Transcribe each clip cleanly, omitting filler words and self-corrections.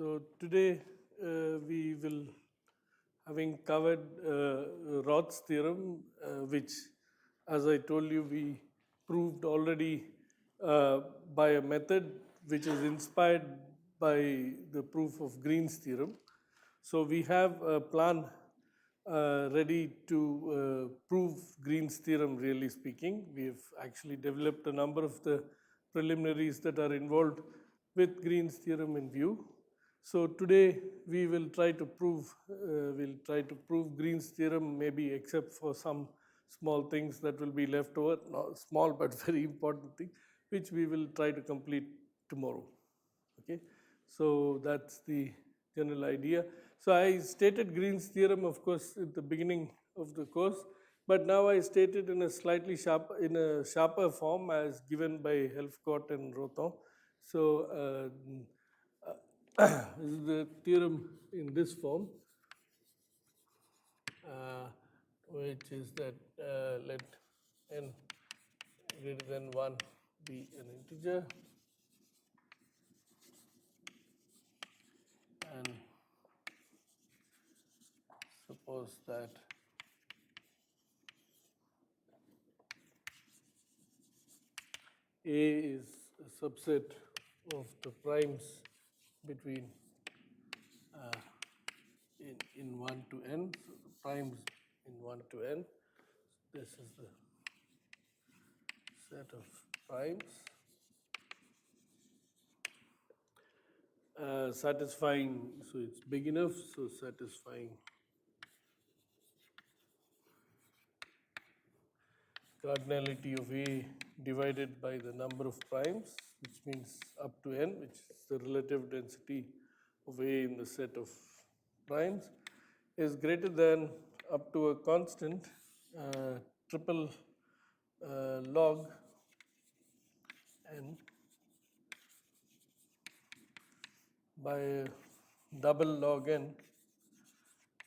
So today we will, having covered Roth's theorem, which, as I told you, we proved already by a method which is inspired by the proof of Green's theorem. So we have a plan ready to prove Green's theorem, really speaking. We have actually developed a number of the preliminaries that are involved with Green's theorem in view. So today we will try to prove Green's theorem, maybe except for some small things that will be left over, not small but very important thing, which we will try to complete tomorrow. Okay, so that's the general idea. So I stated Green's theorem, of course, at the beginning of the course, but now I state it in a slightly sharper form as given by Helfgott and Rothon. So this is the theorem in this form, which is that let n greater than 1 be an integer and suppose that A is a subset of the primes between in 1 to n, so the primes in 1 to n. This is the set of primes satisfying, so it's big enough, so satisfying cardinality of A divided by the number of primes, which means up to n, which is the relative density of A in the set of primes, is greater than up to a constant triple log n by double log n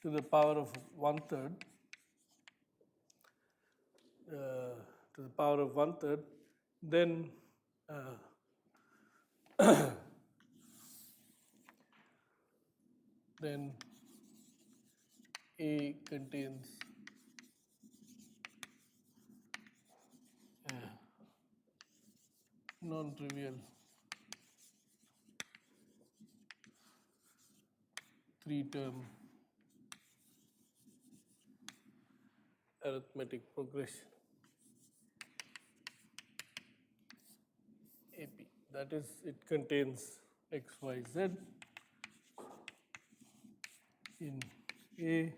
to the power of 1/3 to the power of 1/3, then then A contains non-trivial 3-term arithmetic progression AP. That is, it contains x, y, z in A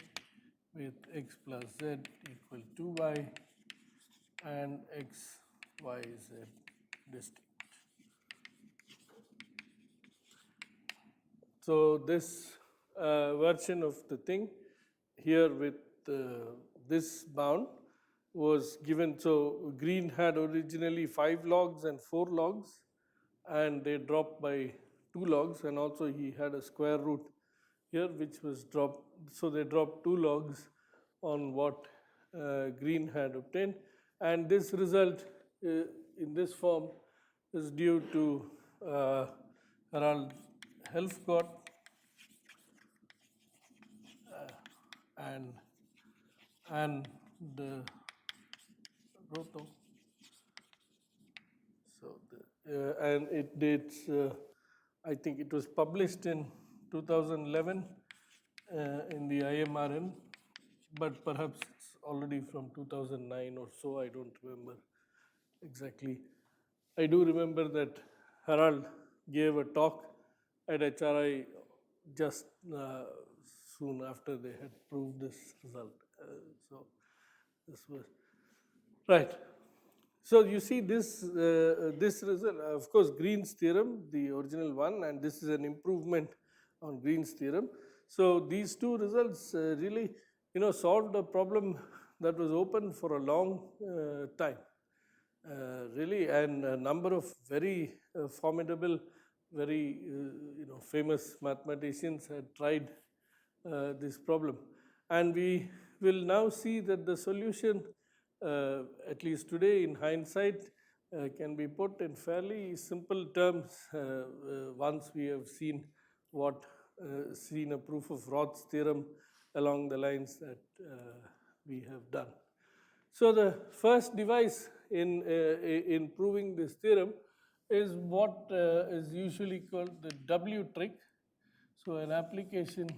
with x plus z equal to y and x, y, z distinct. So this version of the thing here with this bound was given. So Green had originally 5 logs and 4 logs, and they dropped by 2 logs, and also he had a square root here which was dropped. So they dropped 2 logs on what Green had obtained, and this result in this form is due to Harald Helfgott and the Rothon. So and it dates. I think it was published in 2011 in the IMRN, but perhaps it's already from 2009 or so. I don't remember exactly. I do remember that Harald gave a talk at HRI just soon after they had proved this result. So this was right. So you see this this result, of course, Green's theorem, the original one, and this is an improvement on Green's theorem. So these two results really, solved a problem that was open for a long time. Really, and a number of very formidable, very famous mathematicians had tried this problem, and we will now see that the solution, at least today in hindsight, can be put in fairly simple terms once we have seen what seen a proof of Roth's theorem along the lines that we have done. So the first device in proving this theorem is what is usually called the W trick. So an application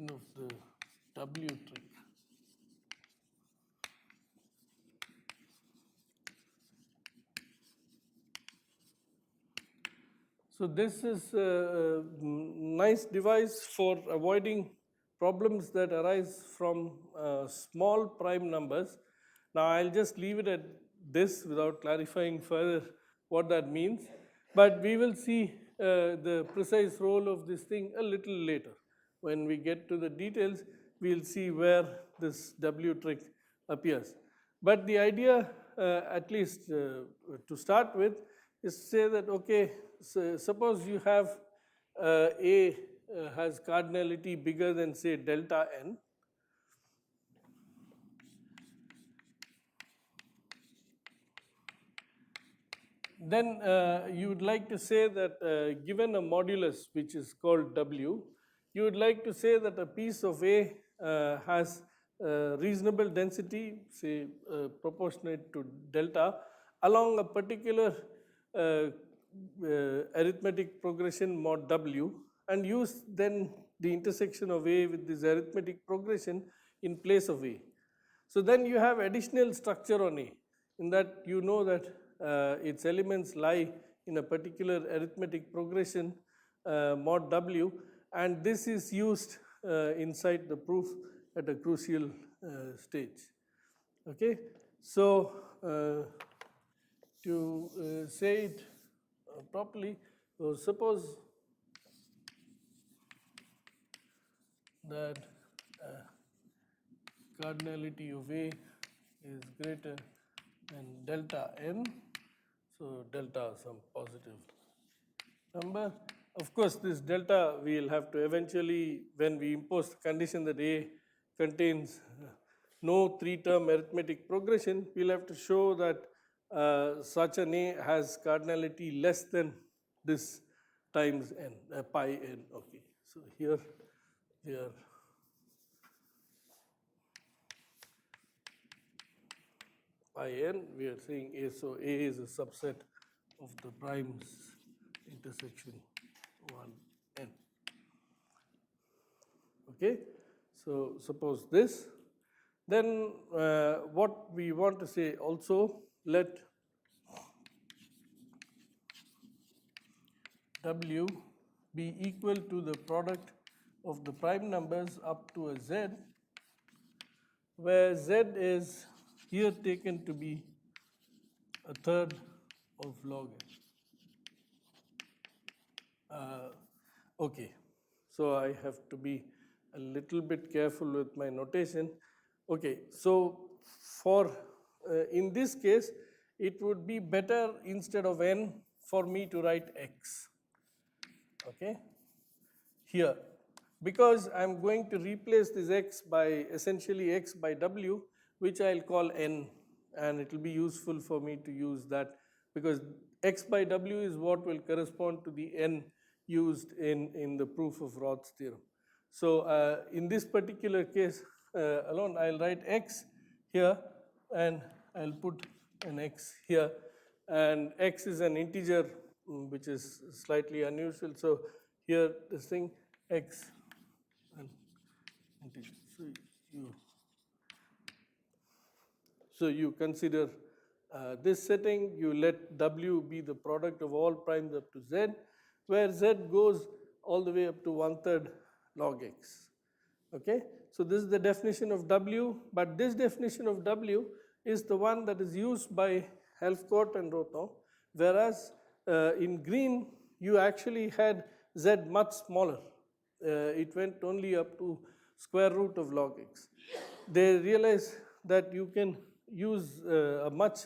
of the W trick. So this is a nice device for avoiding problems that arise from small prime numbers. Now I'll just leave it at this without clarifying further what that means. But we will see the precise role of this thing a little later. When we get to the details, we'll see where this W trick appears. But the idea, at least to start with, is to say that, okay, so suppose you have A has cardinality bigger than, say, delta n. Then you would like to say that given a modulus which is called W, you would like to say that a piece of A has reasonable density, say proportionate to delta, along a particular arithmetic progression mod W, and use then the intersection of A with this arithmetic progression in place of A. So then you have additional structure on A, in that you know that its elements lie in a particular arithmetic progression mod W, and this is used inside the proof at a crucial stage. Okay, so to say it properly, so suppose that cardinality of A is greater than delta n, so delta some positive number. Of course, this delta we will have to eventually, when we impose the condition that A contains no three-term arithmetic progression, we will have to show that such an A has cardinality less than this times n, pi n. Okay, so here pi n, we are saying A, so A is a subset of the primes intersection 1 n. Okay, so suppose this, then what we want to say also, let W be equal to the product of the prime numbers up to a z, where z is here taken to be a third of log n. Okay, so I have to be a little bit careful with my notation. Okay, so for in this case, it would be better instead of n for me to write x. Okay, here, because I'm going to replace this x by essentially x by w, which I'll call n, and it will be useful for me to use that, because x by w is what will correspond to the n used in the proof of Roth's theorem. So in this particular case alone, I'll write x here, and I'll put an x here, and x is an integer which is slightly unusual. So here this thing x and integer. So you consider this setting, you let w be the product of all primes up to z, where z goes all the way up to 1/3 log x. Okay, so this is the definition of w, but this definition of w is the one that is used by Helfgott and Rothau, whereas in Green you actually had z much smaller. It went only up to square root of log x. They realized that you can use a much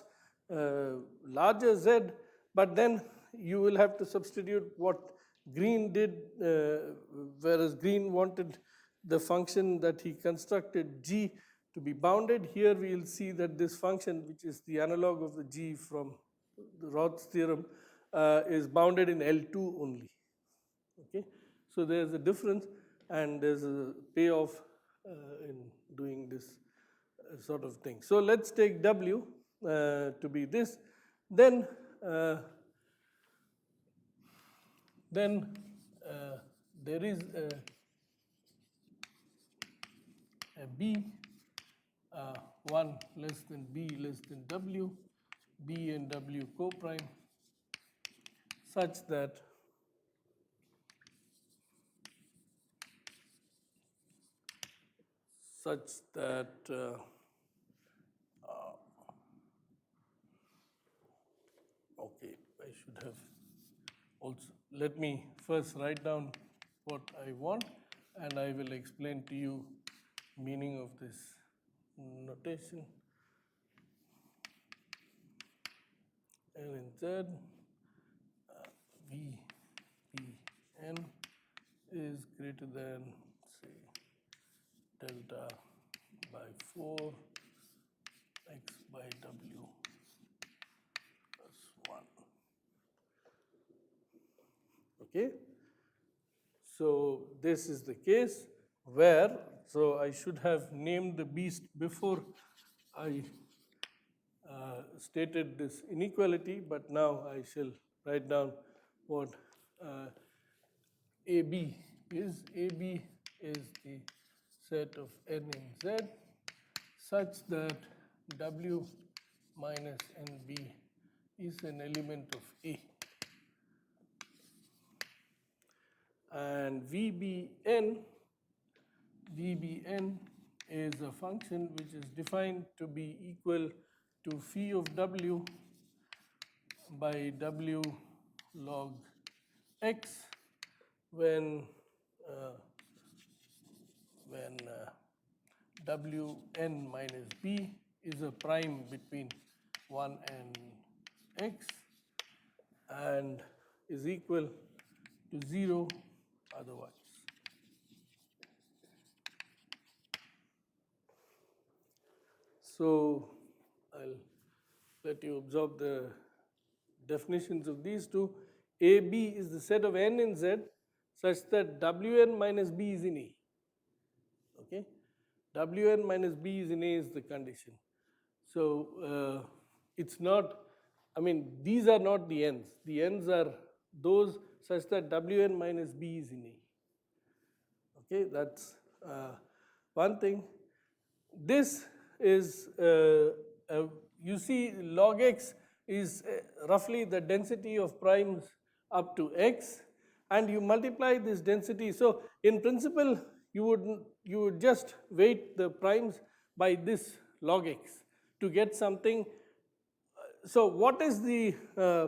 larger z, but then you will have to substitute what Green did, whereas Green wanted the function that he constructed g to be bounded. Here we will see that this function, which is the analog of the g from the Roth's theorem, is bounded in L2 only. Okay, so there's a difference, and there's a payoff in doing this sort of thing. So let's take W to be this. Then there is a B 1 less than B less than W, B and W co-prime, such that okay, I should have also, let me first write down what I want, and I will explain to you meaning of this notation. L in Z, V, P, N is greater than, say, delta by 4 x by W plus 1. Okay? So this is the case where, so I should have named the beast before I stated this inequality, but now I shall write down what AB is. AB is the set of n in Z such that W minus NB is an element of A. And VBN is a function which is defined to be equal to phi of W by W log X when Wn minus B is a prime between 1 and X and is equal to 0 otherwise. So I'll let you absorb the definitions of these two. AB is the set of n in Z such that Wn minus B is in A. Okay, Wn minus B is in A is the condition. So it's not, I mean, these are not the n's. The n's are those such that Wn minus B is in A. Okay, that's one thing. This is, you see, log x is roughly the density of primes up to x, and you multiply this density. So in principle, you would just weight the primes by this log x to get something. So what is the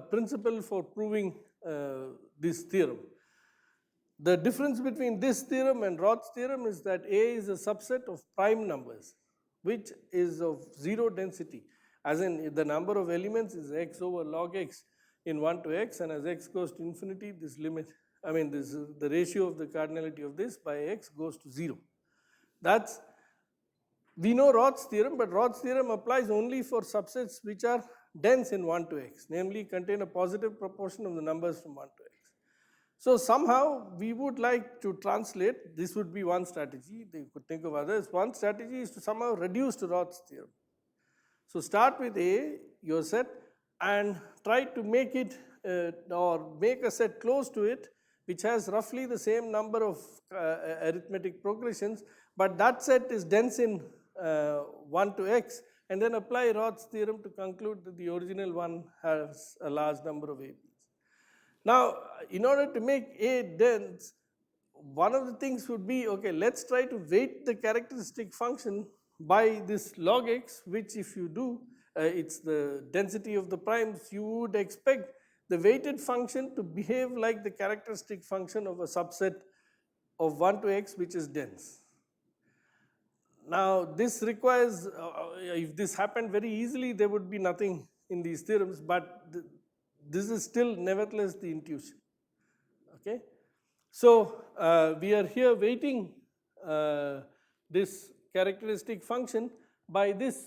principle for proving this theorem? The difference between this theorem and Roth's theorem is that A is a subset of prime numbers, which is of zero density, as in the number of elements is x over log x in 1 to x, and as x goes to infinity, this limit, I mean, this is the ratio of the cardinality of this by x goes to 0. That's, we know Roth's theorem, but Roth's theorem applies only for subsets which are dense in 1 to x, namely contain a positive proportion of the numbers from 1 to x. So somehow we would like to translate, this would be one strategy, you could think of others. One strategy is to somehow reduce to Roth's theorem. So start with A, your set, and try to make it or make a set close to it which has roughly the same number of arithmetic progressions, but that set is dense in 1 to x, and then apply Roth's theorem to conclude that the original one has a large number of ABs. Now, in order to make A dense, one of the things would be, okay, let's try to weight the characteristic function by this log x, which if you do, it's the density of the primes, you would expect the weighted function to behave like the characteristic function of a subset of 1 to x which is dense. Now, this requires, if this happened very easily, there would be nothing in these theorems, but this is still nevertheless the intuition. Okay, so we are here weighting this characteristic function by this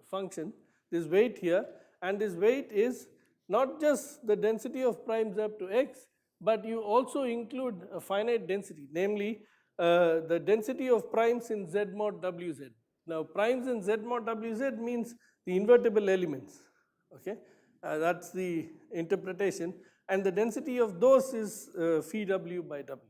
function, this weight here, and this weight is not just the density of primes up to x, but you also include a finite density, namely the density of primes in Z mod Wz. Now primes in Z mod Wz means the invertible elements, okay? That's the interpretation, and the density of those is phi W by W,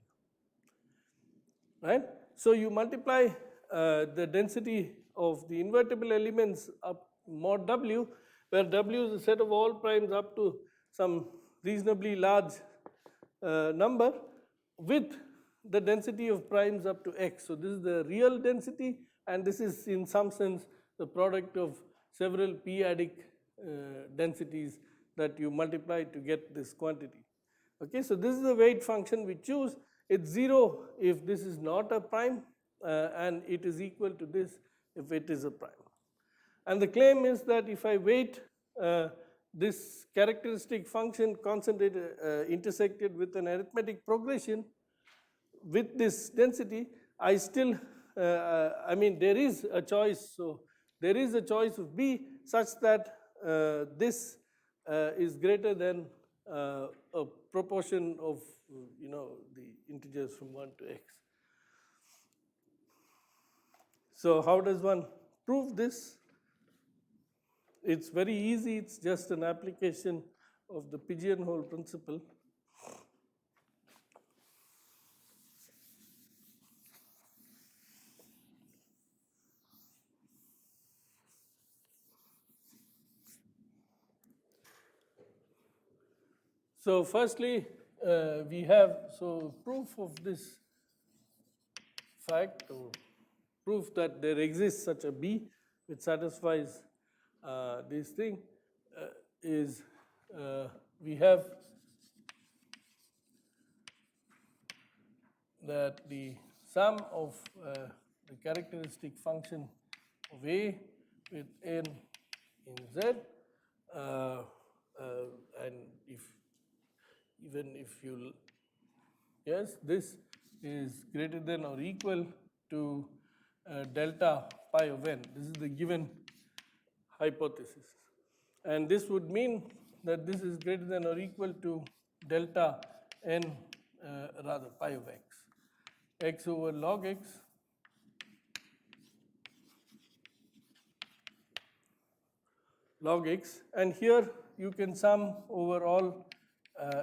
right? So you multiply the density of the invertible elements up mod W, where W is a set of all primes up to some reasonably large number, with the density of primes up to x. So this is the real density, and this is in some sense the product of several p-adic densities that you multiply to get this quantity. Okay, so this is the weight function we choose. It's 0 if this is not a prime, and it is equal to this if it is a prime. And the claim is that if I weight this characteristic function concentrated intersected with an arithmetic progression with this density, I still, I mean, there is a choice. So there is a choice of B such that this is greater than a proportion of, the integers from 1 to x. So how does one prove this? It's very easy. It's just an application of the pigeonhole principle. So firstly, we have proof of this fact, or proof that there exists such a B which satisfies this thing, is we have that the sum of the characteristic function of A with n in Z, and even if you, yes, this is greater than or equal to delta pi of n. This is the given hypothesis. And this would mean that this is greater than or equal to delta n, rather pi of x over log x, and here you can sum over all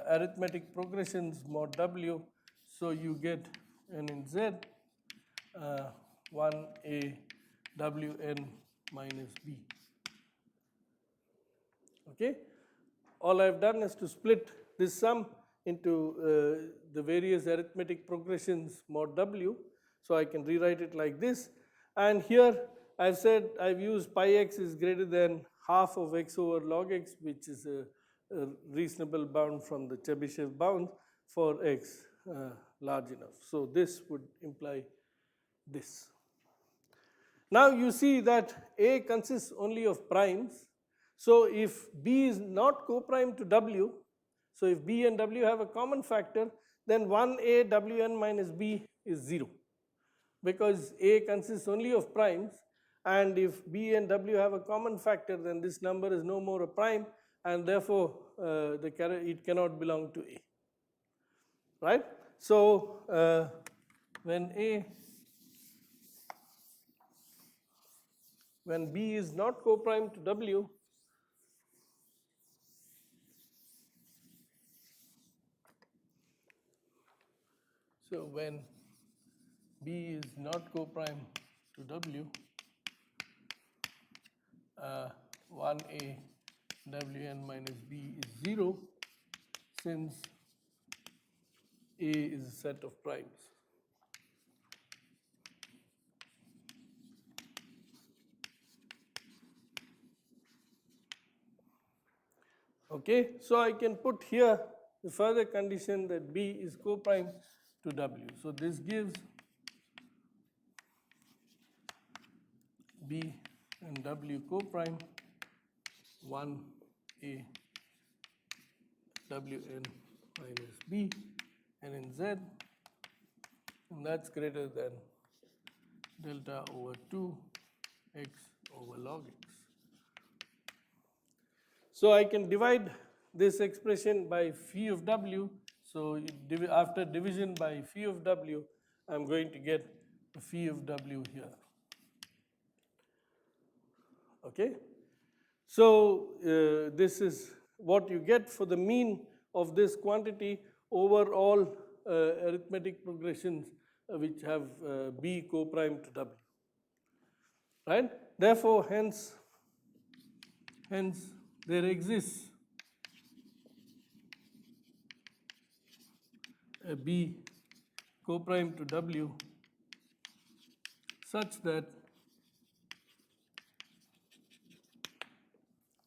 arithmetic progressions mod w, so you get n in z, 1a wn minus b. Okay, all I've done is to split this sum into the various arithmetic progressions mod w, so I can rewrite it like this. And here I've said I've used pi x is greater than half of x over log x, which is a reasonable bound from the Chebyshev bound for x large enough. So this would imply this. Now you see that A consists only of primes. So if B is not co-prime to W, so if B and W have a common factor, then 1A Wn minus B is 0, because A consists only of primes, and if B and W have a common factor, then this number is no more a prime, and therefore it cannot belong to A, right? So when B is not co-prime to W, so when B is not co-prime to W, 1A Wn minus B is 0, since A is a set of primes. Okay, so I can put here the further condition that B is co-prime to W. So this gives B and W co-prime 1A Wn minus B, and in Z, and that's greater than delta over 2 x over log x. So I can divide this expression by phi of w. So after division by phi of w, I'm going to get phi of w here. Okay? So this is what you get for the mean of this quantity over all arithmetic progressions which have b co-prime to w. Right? Therefore, hence there exists a b co-prime to w such that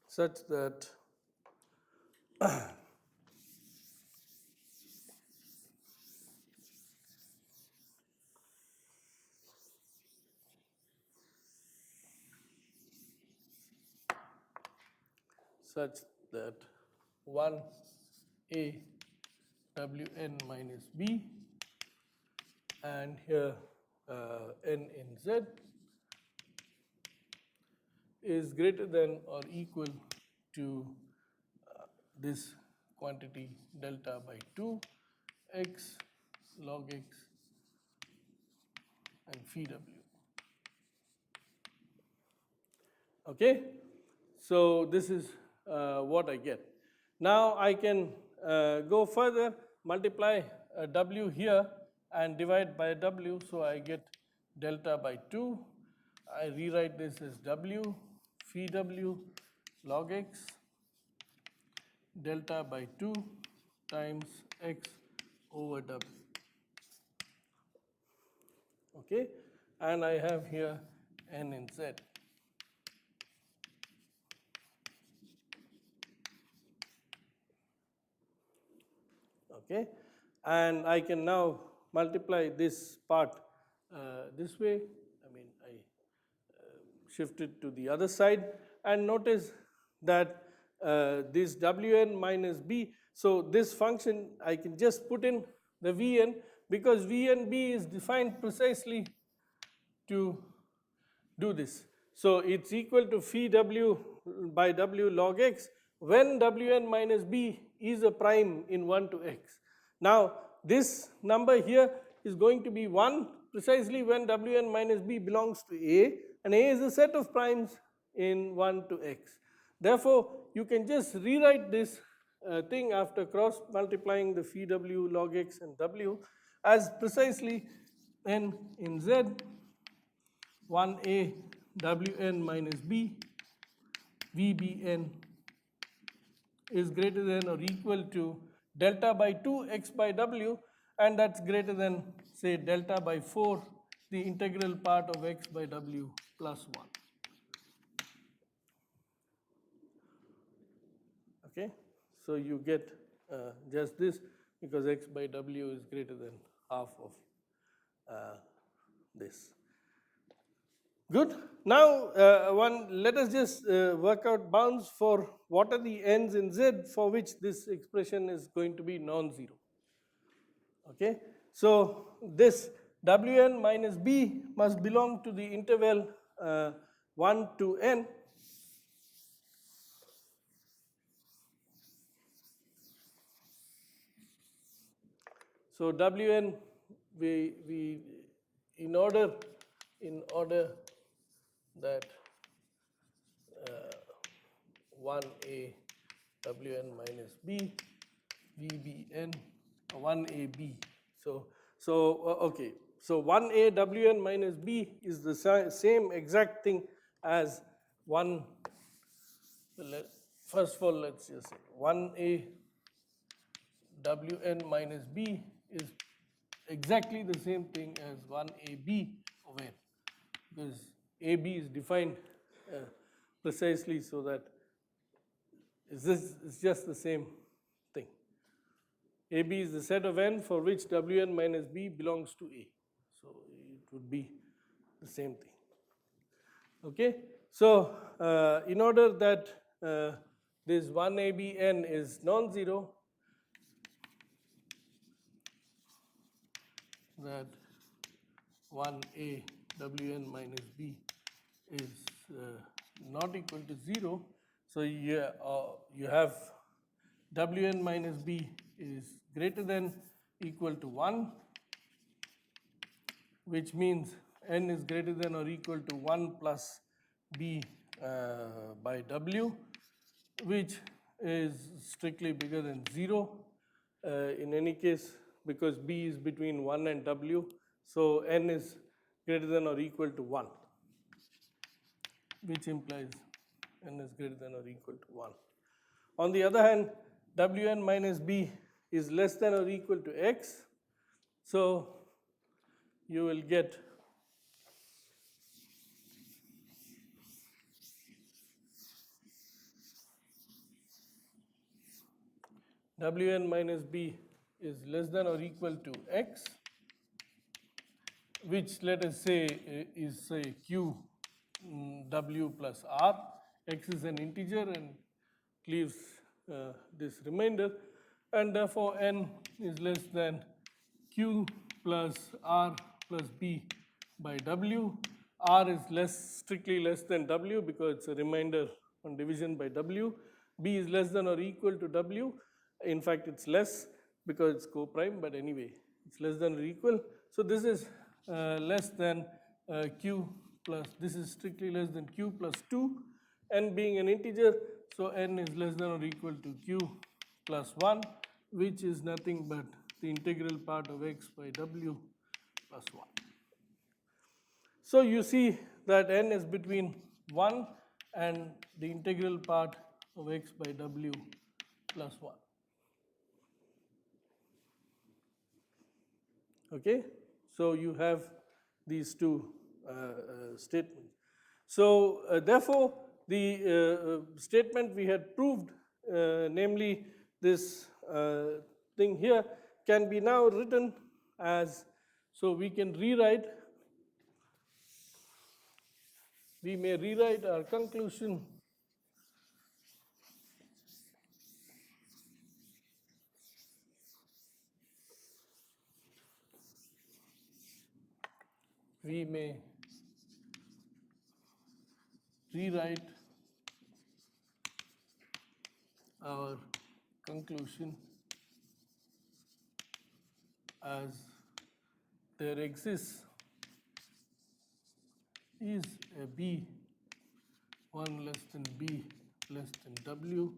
such that that 1 a wn minus b and here n in z is greater than or equal to this quantity delta by 2 x log x and phi w. Okay, so this is what I get. Now I can go further, multiply w here and divide by w, so I get delta by 2. I rewrite this as w phi w log x delta by 2 times x over w. Okay, and I have here n in z. Okay, and I can now multiply this part this way. I mean, I shift it to the other side, and notice that this wn minus b, so this function I can just put in the vn because vnb is defined precisely to do this. So it's equal to phi w by w log x when wn minus b is a prime in 1 to x. Now this number here is going to be 1 precisely when wn minus b belongs to a, and a is a set of primes in 1 to x. Therefore, you can just rewrite this thing after cross multiplying the phi w log x and w as precisely n in z 1a wn minus b vbn is greater than or equal to delta by 2 x by w, and that's greater than, say, delta by 4 the integral part of x by w plus 1. Okay, so you get just this because x by w is greater than half of this. Good. Now, let us just work out bounds for what are the n's in z for which this expression is going to be non-zero. Okay. So this wn minus b must belong to the interval 1 to n. So wn, we in order that 1a wn minus b vbn 1ab. So okay. So 1a wn minus b is the same exact thing as 1. First of all, let's just say 1a wn minus b is exactly the same thing as 1ab of n, because ab is defined precisely so that it's just the same thing. AB is the set of n for which wn minus b belongs to A. So it would be the same thing. Okay. So in order that this 1abn is non-zero, that 1a wn minus b is not equal to 0. So you have Wn minus b is greater than equal to 1, which means n is greater than or equal to 1 plus b by w, which is strictly bigger than 0. In any case, because b is between 1 and w, so n is greater than or equal to 1, which implies n is greater than or equal to 1. On the other hand, Wn minus b is less than or equal to x, so you will get Wn minus b is less than or equal to x, which let us say is say q w plus r. X is an integer and leaves this remainder, and therefore n is less than q plus r plus b by w. R is strictly less than w because it's a remainder on division by w. B is less than or equal to w. In fact, it's less because it's co-prime, but anyway, it's less than or equal. So this is less than q plus, this is strictly less than q plus 2, n being an integer, so n is less than or equal to q plus 1, which is nothing but the integral part of x by w plus 1. So you see that n is between 1 and the integral part of x by w plus 1. Okay, so you have these two statements. So therefore, the statement we had proved, namely this thing here, can be now written as, so we can rewrite, we may rewrite our conclusion we may rewrite our conclusion as there exists is a b 1 less than b less than w,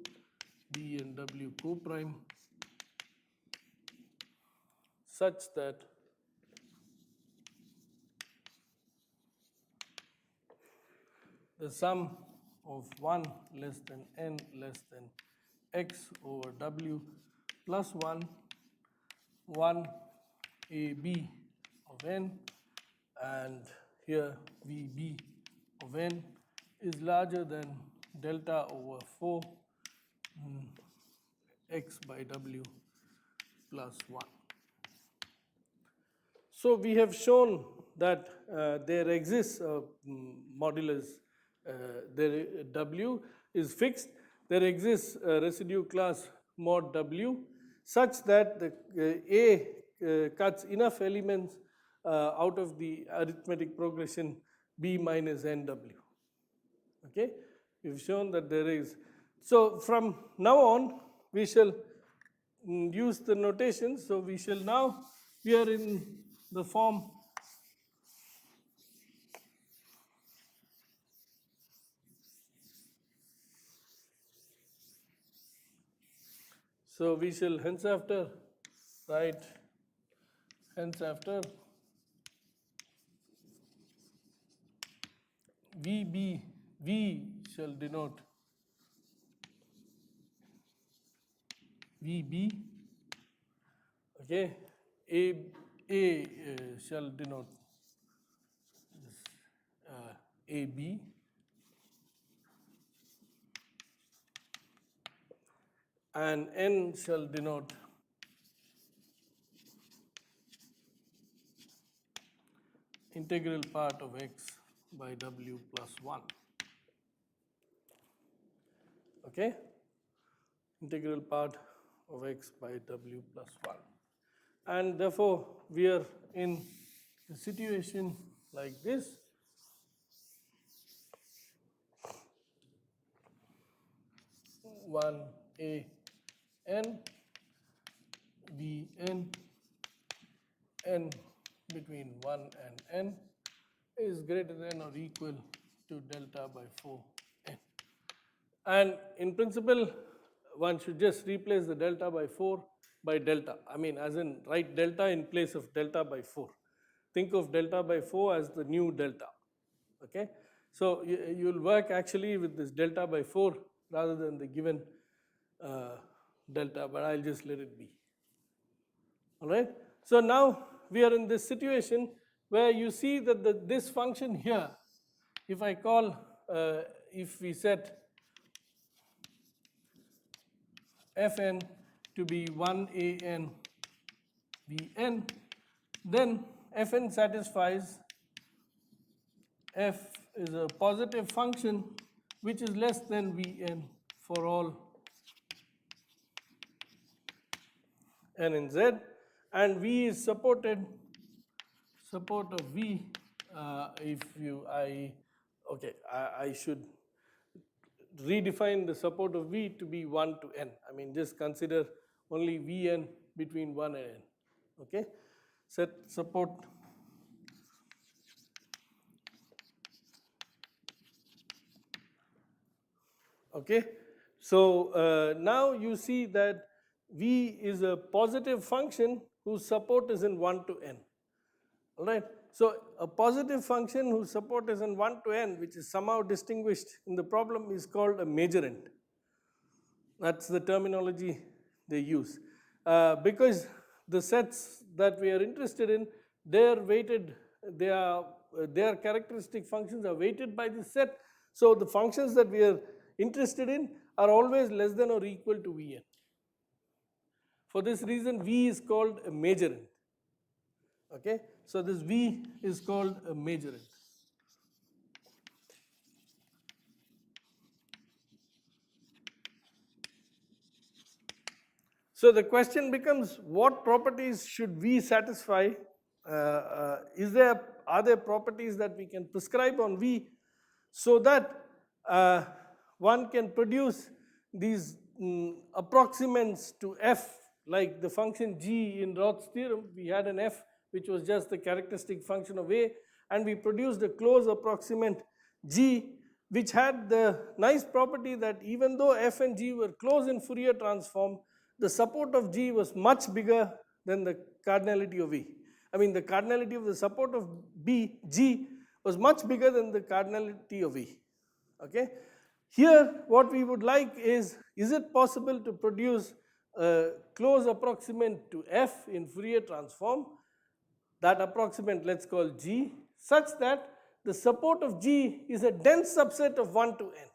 b and w co-prime, such that the sum of 1 less than n less than x over w plus 1, 1 ab of n, and here vb of n is larger than delta over 4 x by w plus 1. So we have shown that there exists a modulus, w is fixed, there exists a residue class mod w such that the A cuts enough elements out of the arithmetic progression b minus nw. Okay, we've shown that there is. So from now on, we shall use the notation. So we shall now, we are in the form so we shall henceafter write henceafter VB, V shall denote VB, okay, A shall denote AB, and N shall denote integral part of x by w plus 1. Okay, integral part of x by w plus 1. And therefore, we are in a situation like this. One A n Vn n between 1 and n is greater than or equal to delta by 4 n. And in principle, one should just replace the delta by 4 by delta. I mean, as in write delta in place of delta by 4. Think of delta by 4 as the new delta. Okay? So you'll work actually with this delta by 4 rather than the given delta, but I'll just let it be. All right? So now we are in this situation where you see that this function here, if I call, if we set Fn to be 1an Vn, then Fn satisfies f is a positive function which is less than Vn for all n in Z, and V is support of V. If you I should redefine the support of V to be 1 to n. I mean, just consider only Vn between 1 and n. Okay, set support okay. So now you see that V is a positive function whose support is in 1 to n. All right. So a positive function whose support is in 1 to n, which is somehow distinguished in the problem, is called a majorant. That's the terminology they use. Because the sets that we are interested in, their characteristic functions are weighted by this set. So the functions that we are interested in are always less than or equal to Vn. For this reason, V is called a majorant. Okay, so this V is called a majorant. So the question becomes, what properties should V satisfy? Are there properties that we can prescribe on V so that one can produce these approximants to f, like the function g in Roth's theorem? We had an f which was just the characteristic function of A, and we produced a closed approximant g which had the nice property that even though f and g were closed in Fourier transform, the support of g was much bigger than the cardinality of E. I mean, the cardinality of the support of G was much bigger than the cardinality of E. Okay? Here, what we would like is it possible to produce a close approximant to f in Fourier transform? That approximant let's call G, such that the support of G is a dense subset of 1 to n.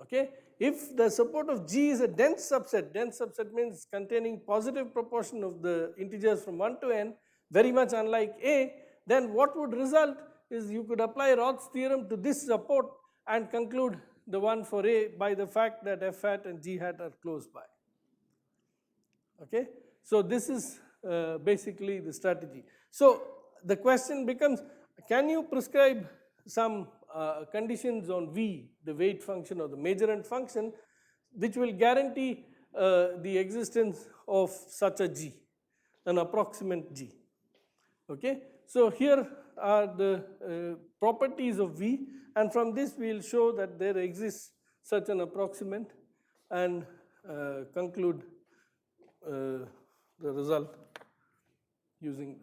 Okay? If the support of G is a dense subset means containing positive proportion of the integers from 1 to n, very much unlike A, then what would result is you could apply Roth's theorem to this support and conclude the one for A by the fact that f hat and g hat are close by. Okay? So this is basically the strategy. So the question becomes, can you prescribe some conditions on V, the weight function or the majorant function, which will guarantee the existence of such a G, an approximant G. Okay? So here are the properties of V, and from this we will show that there exists such an approximant and conclude the result using this.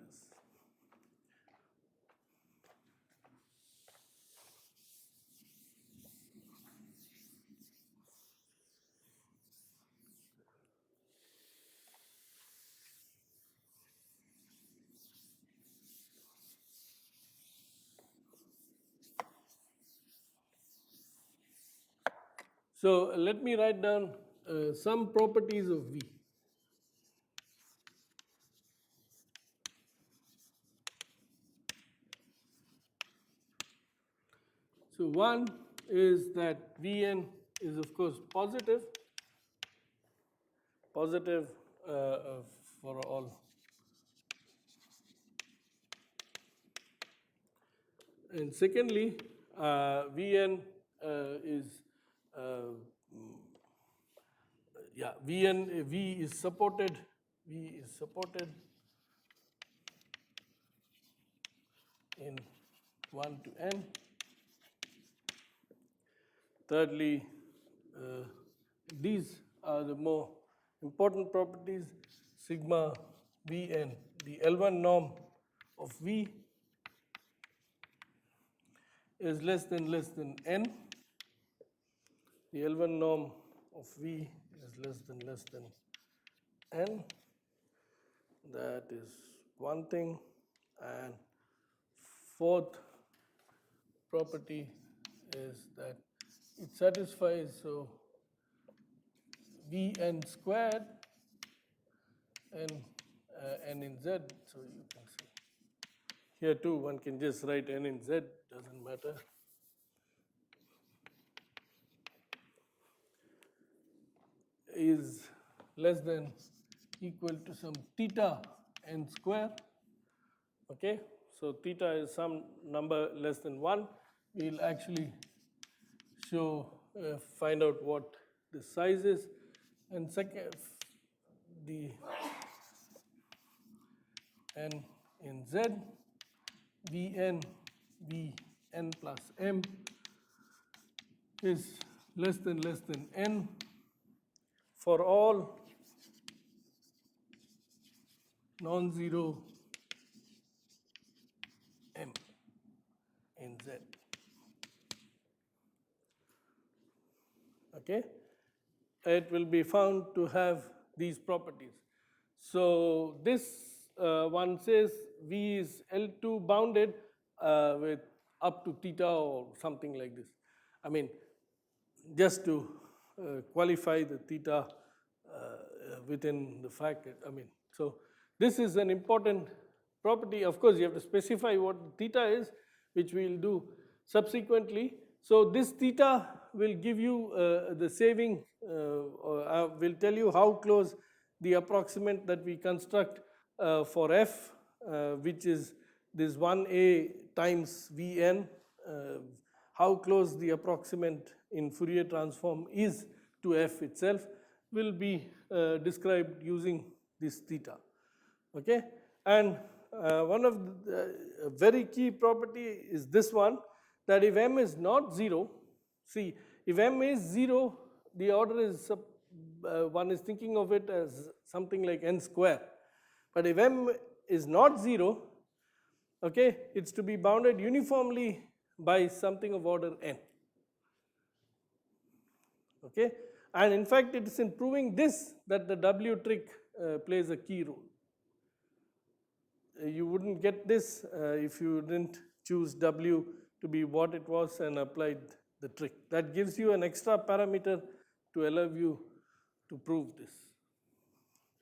So let me write down some properties of V. So one is that Vn is of course positive for all. And secondly, Vn is yeah, V is supported in 1 to n. Thirdly, these are the more important properties. Sigma Vn, the L1 norm of V is less than n. The L1 norm of V is less than n. That is one thing. And fourth property is that it satisfies, so Vn squared and n in z. So you can see here too, one can just write n in z, doesn't matter. Is less than equal to some theta n square. Okay, so theta is some number less than 1. We'll actually show, find out what the size is. And second, the n in z, Vn plus m is less than n for all non-zero m in z. Okay, it will be found to have these properties. So this one says V is L2 bounded with up to theta or something like this. I mean, just to qualify the theta within the fact, I mean, so this is an important property. Of course, you have to specify what theta is, which we will do subsequently. So this theta will give you the saving, will tell you how close the approximate that we construct for f, which is this 1a times Vn, how close the approximate in Fourier transform is to f itself will be described using this theta. Okay, and one of the very key property is this one, that if m is not 0, see, if m is 0, the order is, one is thinking of it as something like n square. But if m is not 0, okay, it's to be bounded uniformly by something of order n. Okay, and in fact, it is in proving this that the W trick plays a key role. You wouldn't get this if you didn't choose W to be what it was and applied the trick. That gives you an extra parameter to allow you to prove this.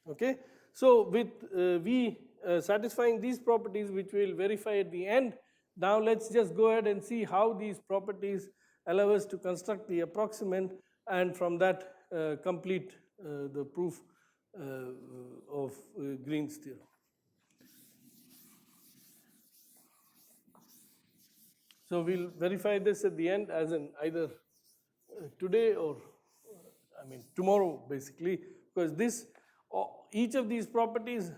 Okay, so with V satisfying these properties, which we will verify at the end, now let's just go ahead and see how these properties allow us to construct the approximant, and from that complete the proof of Green's theorem. So we'll verify this at the end, as in either today or I mean tomorrow basically, because this each of these properties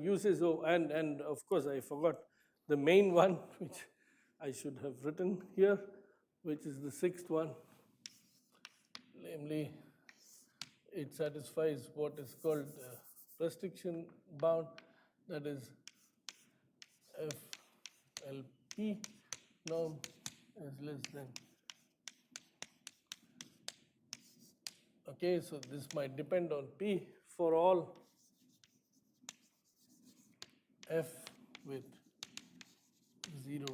uses, and of course I forgot the main one, which I should have written here, which is the sixth one, namely it satisfies what is called restriction bound, that is FLP norm is less than. Okay, so this might depend on P for all F with 0.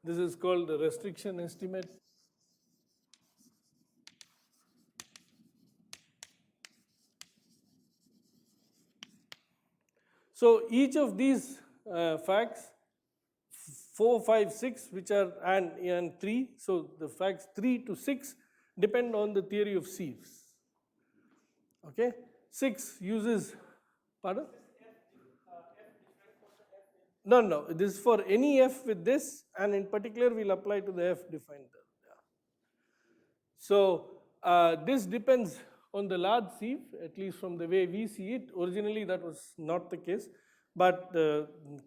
This is called the restriction estimate. So each of these facts, 4, 5, 6, which are and 3, so the facts 3 to 6 depend on the theory of sieves. Okay, 6 uses, pardon? No, this is for any f with this, and in particular we'll apply to the f defined there. So this depends on the large sieve, at least from the way we see it. Originally that was not the case, but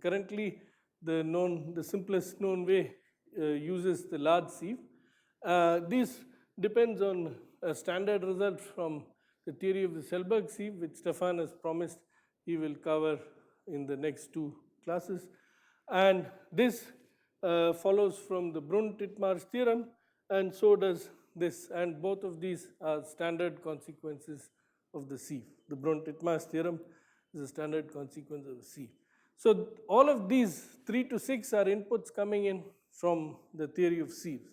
currently the simplest known way uses the large sieve. This depends on a standard result from the theory of the Selberg sieve, which Stefan has promised he will cover in the next two classes. And this follows from the Brun-Titmarsh theorem, and so does this. And both of these are standard consequences of the sieve. The Brun-Titmarsh theorem is a standard consequence of the sieve. So all of these 3 to 6 are inputs coming in from the theory of sieves.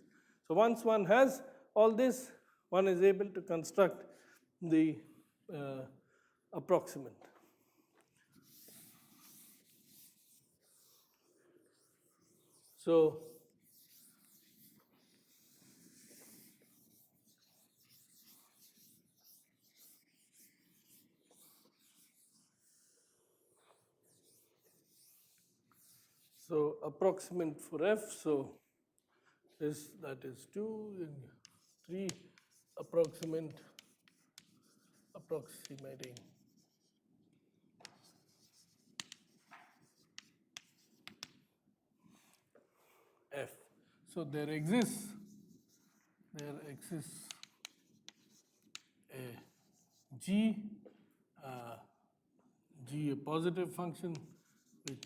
So once one has all this, one is able to construct the approximant. So approximant for f, so this that is 2 and 3 approximate approximating f. So there exists a g, g a positive function with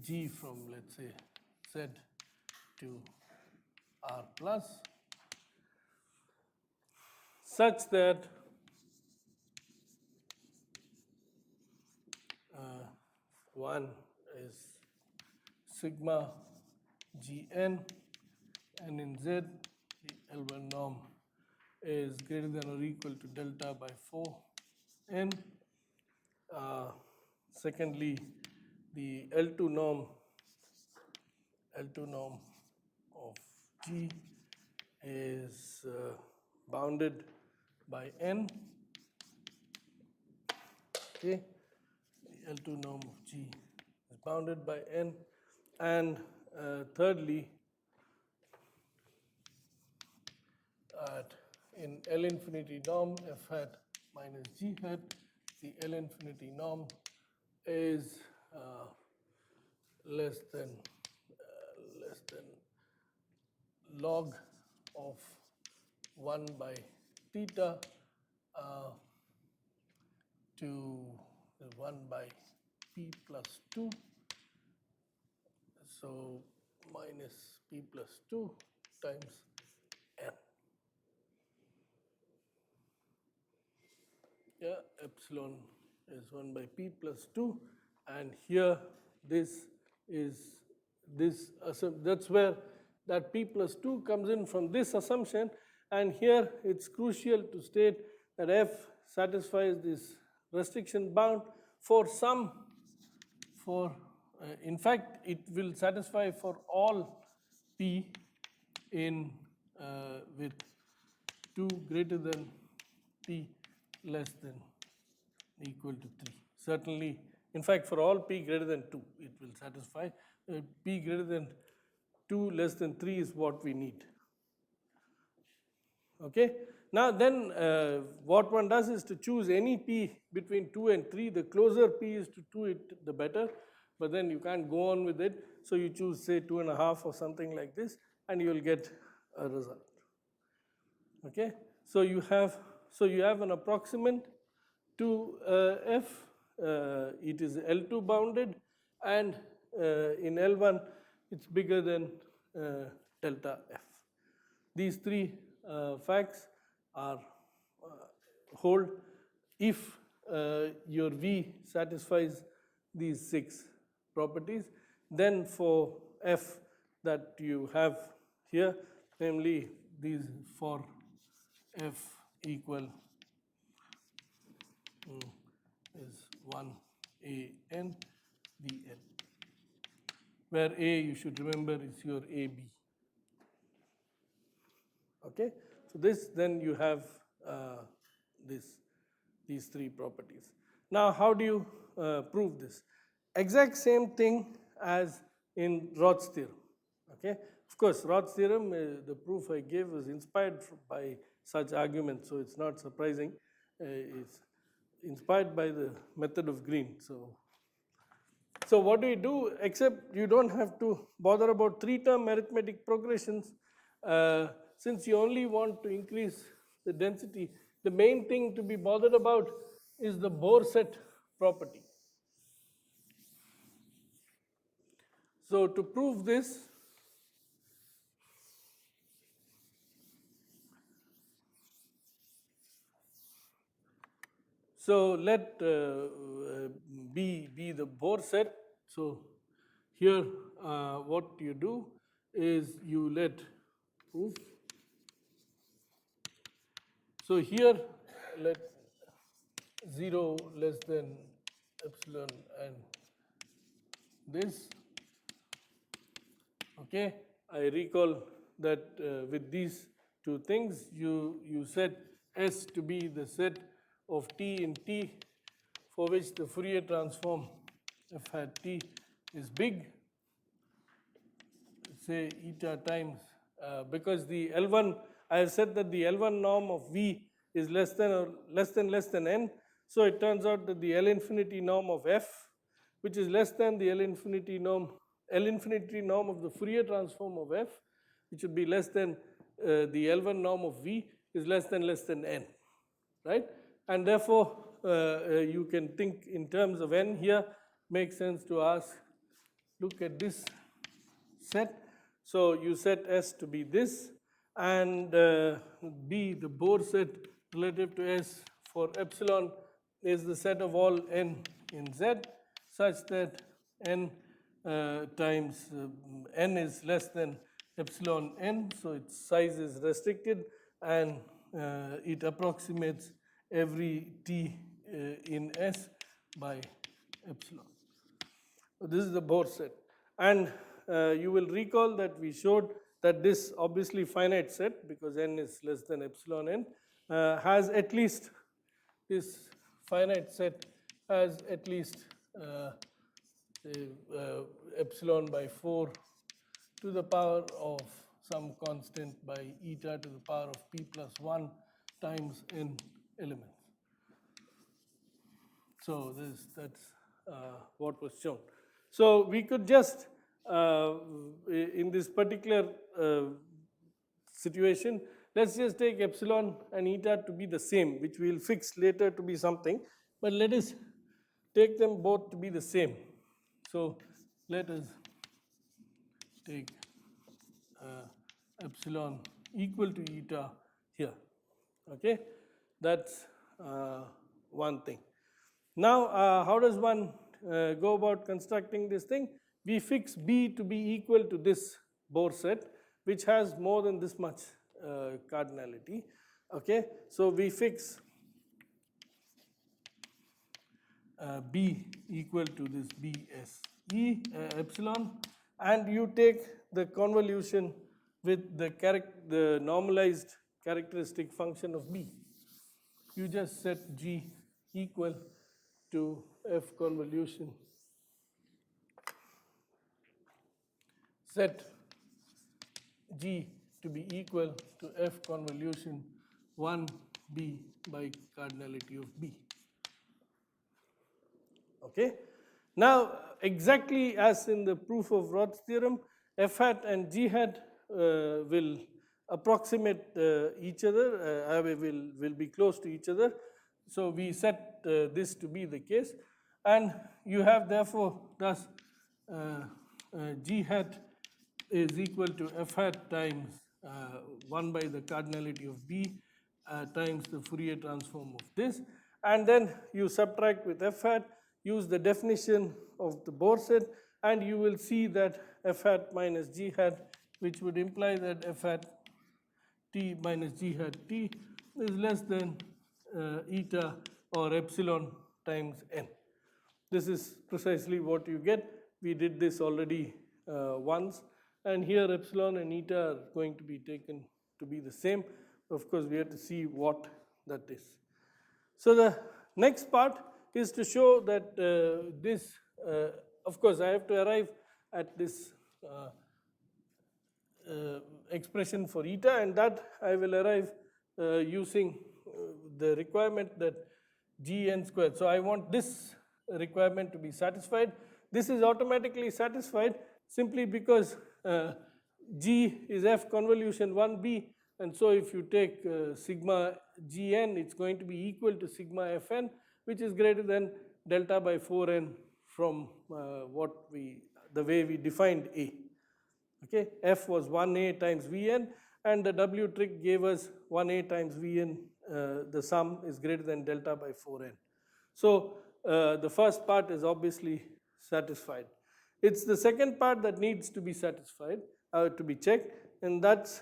g from, let's say, z to r plus, such that one is sigma gn, and in z the L1 norm is greater than or equal to delta by 4n. Secondly, the L2 norm of G is bounded by n. Okay, the L2 norm of G is bounded by n, and thirdly, in L infinity norm f hat minus g hat, the L infinity norm is less than log of 1 by theta to 1 by p plus 2, so minus p plus 2 times n. Yeah, epsilon is 1 by p plus 2, and here this is this, that's where that p plus 2 comes in from this assumption, and here it's crucial to state that f satisfies this restriction bound for some, in fact it will satisfy for all p in with 2 greater than p less than equal to 3. Certainly, in fact, for all p greater than 2, it will satisfy. P greater than 2 less than 3 is what we need. Okay. Now then, what one does is to choose any p between 2 and 3. The closer p is to 2, the better. But then you can't go on with it. So you choose, say, 2.5 or something like this, and you will get a result. Okay. So you have an approximant to f. It is L2 bounded, and in L1 it's bigger than delta f. These three facts are hold if your V satisfies these 6 properties. Then for f that you have here, namely these for f equal is 1 a n b n, where a, you should remember, is your a b. Okay, so this, then you have these 3 properties. Now, how do you prove this? Exact same thing as in Roth's theorem. Okay, Of course, Roth's theorem, the proof I gave was inspired by such arguments, so it's not surprising. It's inspired by the method of Green. So what do you do, except you don't have to bother about 3-term arithmetic progressions. Since you only want to increase the density, the main thing to be bothered about is the Bohr set property. So to prove this, so let B be the Bohr set. So here what you do is you let proof. So here let 0 less than epsilon and this. Okay, I recall that with these two things you set S to be the set of T in T for which the Fourier transform f hat T is big, say eta times, because the L1, I have said that the L1 norm of V is less than n, so it turns out that the L infinity norm of F, which is less than the L infinity norm of the Fourier transform of F, which would be less than the L1 norm of V, is less than n, right? And therefore, you can think in terms of n here. Makes sense to ask, look at this set. So you set S to be this, and B, the Bohr set relative to S for epsilon, is the set of all n in Z, such that n times n is less than epsilon n, so its size is restricted, and it approximates every t in S by epsilon. So this is the Bohr set. And you will recall that we showed that this obviously finite set, because n is less than epsilon n, has at least, this finite set has at least say, epsilon by 4 to the power of some constant by eta to the power of p plus 1 times n elements. So that's what was shown. So we could just, in this particular situation, let's just take epsilon and eta to be the same, which we will fix later to be something, but let us take them both to be the same. So let us take epsilon equal to eta here. Okay, that's one thing. Now, how does one go about constructing this thing? We fix B to be equal to this Bohr set, which has more than this much cardinality. Okay, so we fix B equal to this BSE epsilon, and you take the convolution with the normalized characteristic function of B. You just set G equal to F convolution, set G to be equal to F convolution 1B by cardinality of B. Okay. Now, exactly as in the proof of Roth's theorem, F hat and G hat will approximate each other, will be close to each other. So we set this to be the case, and you have therefore thus G hat is equal to F hat times 1 by the cardinality of B times the Fourier transform of this, and then you subtract with F hat, use the definition of the Bohr set, and you will see that F hat minus G hat, which would imply that F hat T minus G hat T is less than eta or epsilon times n. This is precisely what you get. We did this already once, and here epsilon and eta are going to be taken to be the same. Of course, we have to see what that is. So the next part is to show that of course, I have to arrive at this expression for eta, and that I will arrive using the requirement that gn squared. So I want this requirement to be satisfied. This is automatically satisfied simply because G is F convolution 1B, and so if you take sigma Gn, it's going to be equal to sigma Fn, which is greater than delta by 4n from the way we defined A. Okay, F was 1A times Vn, and the W trig gave us 1A times Vn, the sum is greater than delta by 4n. So the first part is obviously satisfied. It's the second part that needs to be satisfied, to be checked, and that's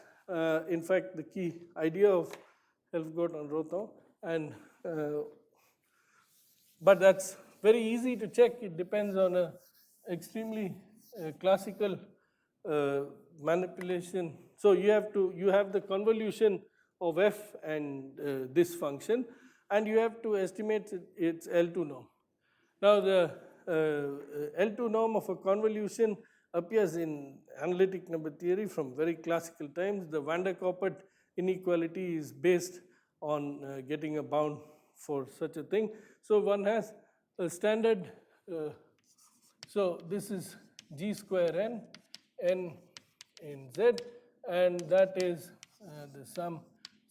in fact the key idea of Helfgott and Rothau. And but that's very easy to check. It depends on a extremely classical manipulation. So you have the convolution of f and this function, and you have to estimate its L2 norm. Now the L2 norm of a convolution appears in analytic number theory from very classical times. The van der Koppert inequality is based on getting a bound for such a thing. So one has a standard, so this is G square n, n in Z, and that is the sum,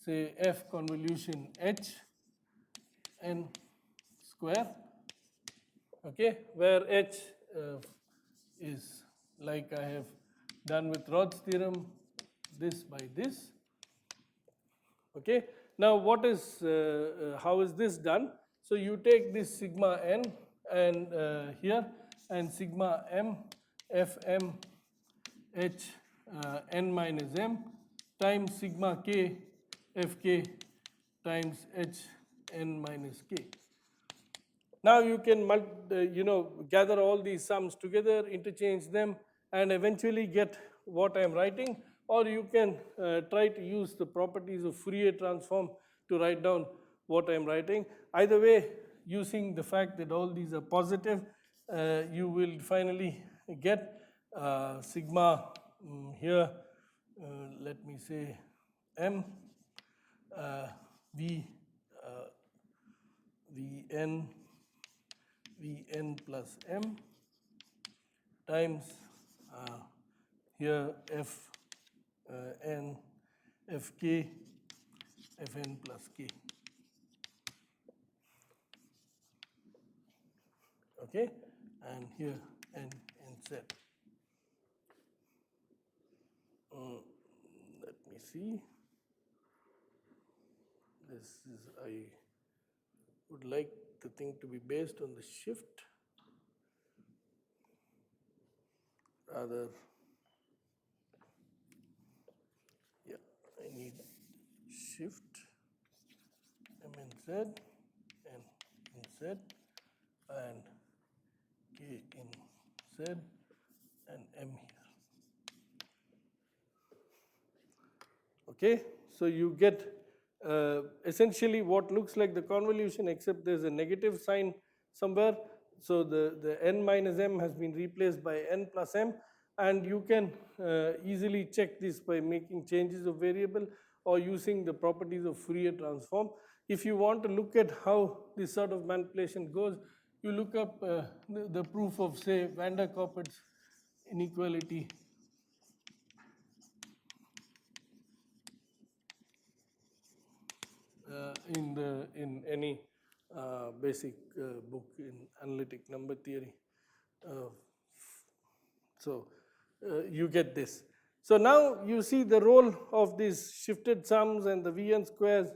say F convolution H n square, okay, where H is like I have done with Rod's theorem, this by this. Okay. Now what is, how is this done? So you take this sigma n and here, and sigma m fm h n minus m times sigma k fk times h n minus k. Now you can gather all these sums together, interchange them, and eventually get what I am writing, or you can try to use the properties of Fourier transform to write down what I am writing. Either way, using the fact that all these are positive, you will finally get sigma here, let me say m Vn plus m times here f n fk fn plus k. Okay, and here n z. Let me see. This is, I would like the thing to be based on the shift rather. Yeah, I need shift m in z and in z and k in z and m here. Okay, so you get essentially what looks like the convolution, except there's a negative sign somewhere. So the n minus m has been replaced by n plus m, and you can easily check this by making changes of variable or using the properties of Fourier transform. If you want to look at how this sort of manipulation goes, you look up the proof of, say, van der Koppert's inequality. In any basic book in analytic number theory. So you get this. So now you see the role of these shifted sums and the Vn squares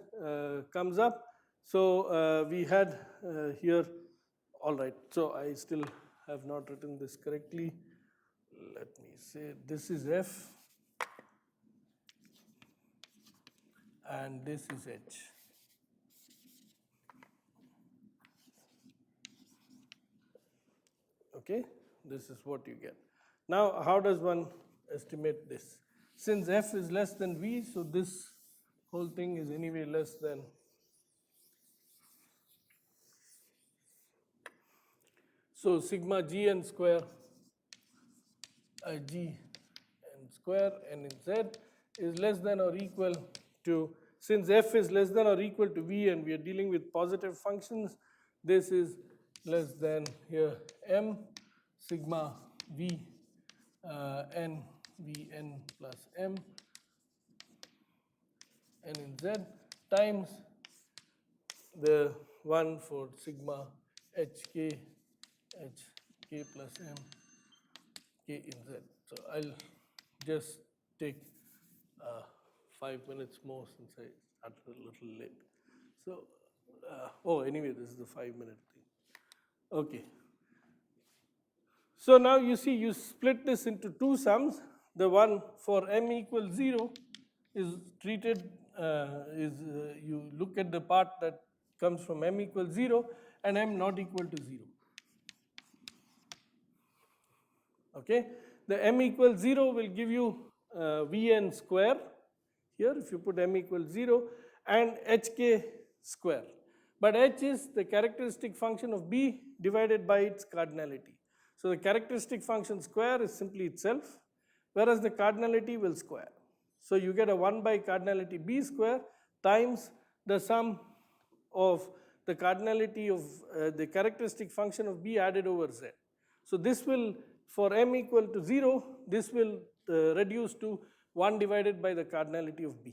comes up. So we had here, all right, so I still have not written this correctly. Let me say this is F and this is H. Okay, this is what you get. Now, how does one estimate this? Since f is less than v, so this whole thing is anyway less than. So sigma gn square, g n square n in z is less than or equal to, since f is less than or equal to v and we are dealing with positive functions, this is less than here m sigma v n v n plus m n in z times the one for sigma hk hk plus m k in z. So I'll just take 5 minutes more since I started a little late. So, oh, anyway, this is the 5-minute thing. Okay. So now you see, you split this into two sums. The one for m equals 0 is treated, you look at the part that comes from m equals 0 and m not equal to 0. Okay. The m equals 0 will give you Vn square here if you put m equals 0 and hk square. But h is the characteristic function of b divided by its cardinality. So the characteristic function square is simply itself, whereas the cardinality will square. So you get a 1 by cardinality b square times the sum of the cardinality of the characteristic function of b added over z. So this will, for m equal to 0, this will reduce to 1 divided by the cardinality of b.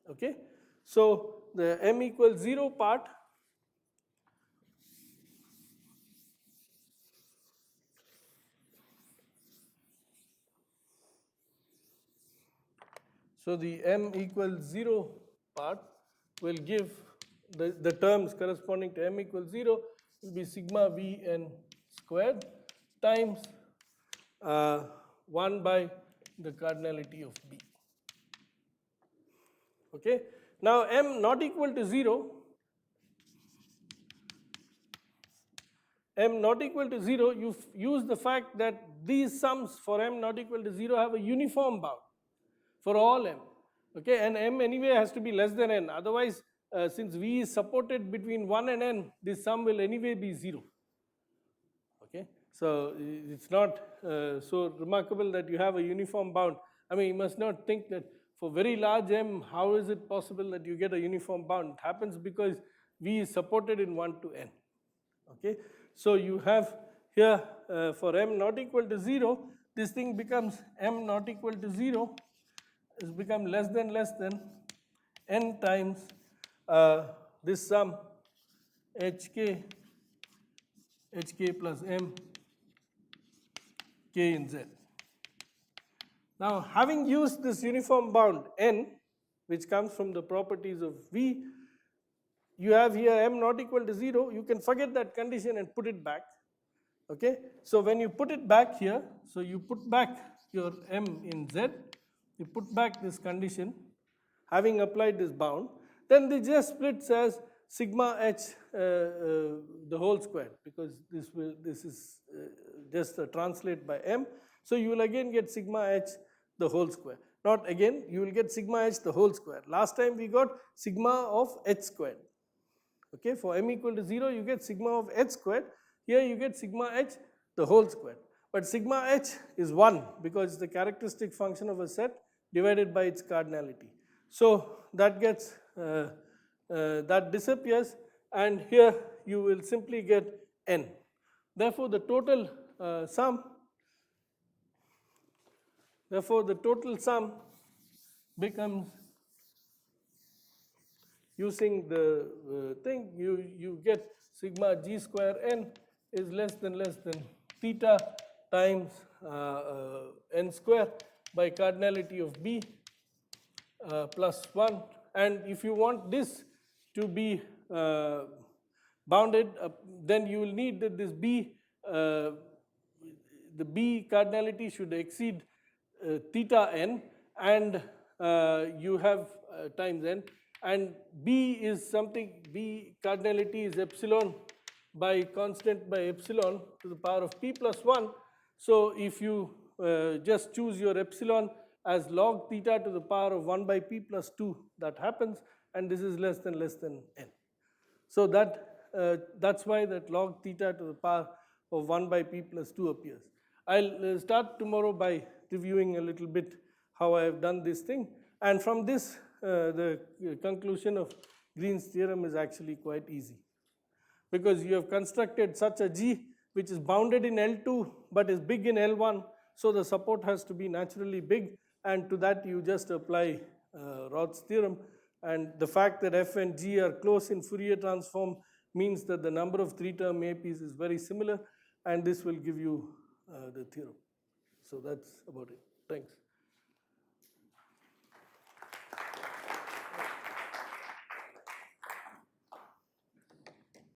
Okay? So the m equals 0 part so the m equals 0 part will give the terms corresponding to m equals 0 will be sigma v n squared times 1 by the cardinality of b. Okay? Now m not equal to 0, m not equal to 0, you use the fact that these sums for m not equal to 0 have a uniform bound for all m. Okay? And m anyway has to be less than n. Otherwise, since v is supported between 1 and n, this sum will anyway be 0. Okay? So it's not so remarkable that you have a uniform bound. I mean, you must not think that for very large m, how is it possible that you get a uniform bound? It happens because v is supported in 1 to n. Okay? So you have here for m not equal to 0, this thing becomes m not equal to 0 is become less than n times this sum hk plus m k in z. Now having used this uniform bound n, which comes from the properties of v, you have here m not equal to 0, you can forget that condition and put it back. Okay? So when you put it back here, so you put back your m in z, you put back this condition, having applied this bound, then this just splits as sigma h the whole square, because this is just a translate by m. So you will again get sigma h the whole square. Not again, you will get sigma h the whole square. Last time we got sigma of h squared. Okay, for m equal to 0, you get sigma of h squared. Here you get sigma h the whole square. But sigma h is 1 because it's the characteristic function of a set divided by its cardinality. So that gets that disappears, and here you will simply get n. Therefore, the total sum becomes, using the thing, you get sigma g square n is less than theta times n square by cardinality of b plus 1. And if you want this to be bounded, then you will need that this b, the b cardinality should exceed theta n, and you have times n, and b is something, b cardinality is epsilon by constant by epsilon to the power of p plus 1. So if you just choose your epsilon as log theta to the power of 1 by p plus 2, that happens, and this is less than n. So that's why that log theta to the power of 1 by p plus 2 appears. I'll start tomorrow by reviewing a little bit how I have done this thing. And from this, the conclusion of Green's theorem is actually quite easy, because you have constructed such a G which is bounded in L2 but is big in L1, so the support has to be naturally big, and to that you just apply Roth's theorem. And the fact that F and G are close in Fourier transform means that the number of 3-term APs is very similar, and this will give you the theorem. So that's about it. Thanks.